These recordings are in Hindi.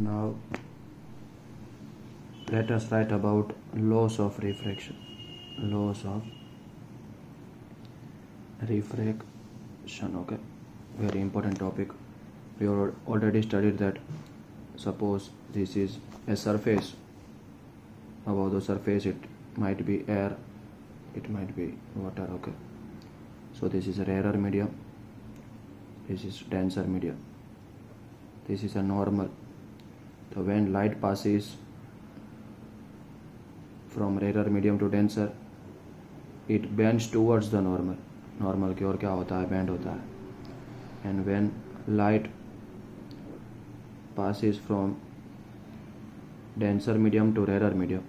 Now let us write about laws of refraction. Laws of refraction. Okay, very important topic. We already studied that. Suppose this is a surface. Above the surface it might be air, it might be water. Okay, so this is a rarer medium, this is denser medium, this is a normal. So when light passes from rarer medium to denser, it bends towards the normal. Normal की ओर क्या होता है, bend होता है. And when light passes from denser medium to rarer medium,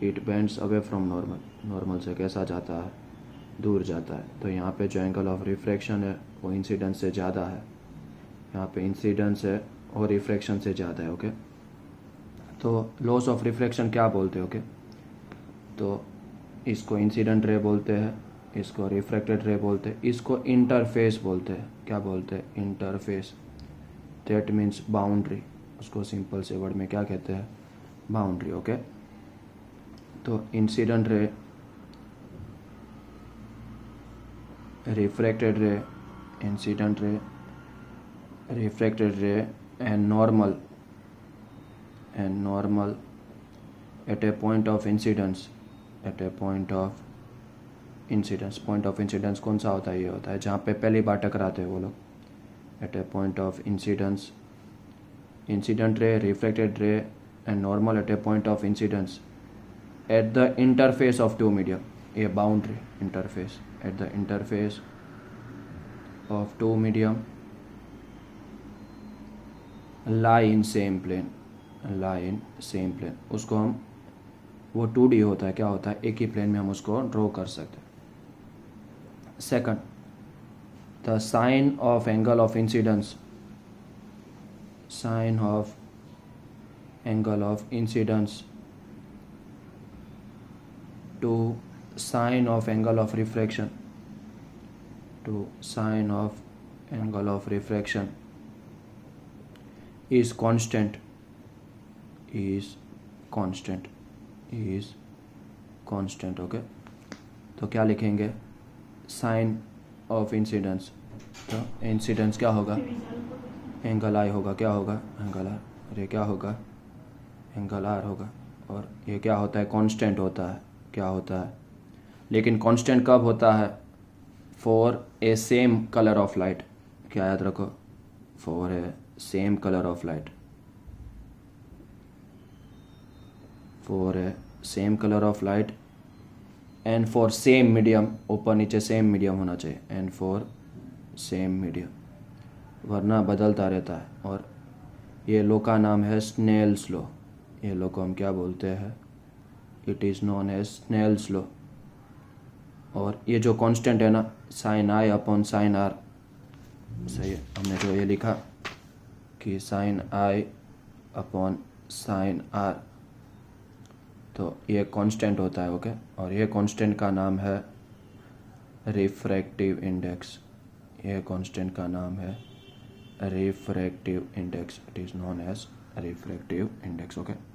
it bends away from normal. Normal से कैसा जाता है, दूर जाता है. तो यहाँ पे जो एंगल ऑफ रिफ्रैक्शन है वो इंसिडेंस से ज़्यादा है. यहाँ पे इंसिडेंस है और रिफ्रैक्शन से ज़्यादा है. ओके, तो लॉस ऑफ रिफ्रैक्शन क्या बोलते हैं? ओके, तो इसको इंसिडेंट रे बोलते हैं, इसको रिफ्रैक्टेड रे बोलते हैं, इसको इंटरफेस बोलते हैं. क्या बोलते हैं? इंटरफेस. That means boundary. उसको सिंपल से वर्ड में क्या कहते हैं? बाउंड्री. ओके, तो इंसिडेंट रे, रिफ्रैक्टेड रे, incident ray, refracted ray and normal at a point of incidence. At a point of incidence. Point of incidence कौन सा होता है? ये होता है जहाँ पे पहली बार टकराते हैं वो लोग. At a point of incidence, incident ray, refracted ray and normal at a point of incidence at the interface of two medium. ये boundary interface. At the interface of two medium lie in same plane. lie in same plane. उसको हम, वो 2D होता है, क्या होता है? एक ही प्लेन में हम उसको ड्रॉ कर सकते हैं. Second, the sine of angle of incidence. Sine of angle of incidence to sine of angle of refraction. To sine of angle of refraction is constant. Okay, तो क्या लिखेंगे? Sine of incidence. तो इंसिडेंस क्या होगा? एंगल आई होगा. क्या होगा? Angle R. और ये क्या होगा? एंगल आर होगा. और ये क्या होता है? कांस्टेंट होता है. क्या होता है? लेकिन कांस्टेंट कब होता है? For a same colour of light. क्या याद रखो? For a same color of light. For a same color of light and for same medium. ऊपर नीचे सेम मीडियम होना चाहिए. and for same medium, वरना बदलता रहता है. और ये लॉ का नाम है स्नेल्स लॉ. ये लॉ को हम क्या बोलते हैं? It is known as Snell's law. और ये जो कांस्टेंट है ना, sine I upon sine R, सही है. हमने जो ये लिखा कि sine I upon sine R, तो ये कांस्टेंट होता है. ओके, और ये कांस्टेंट का नाम है रिफ्रैक्टिव इंडेक्स. ये कांस्टेंट का नाम है refractive index. It is known as refractive index. Okay.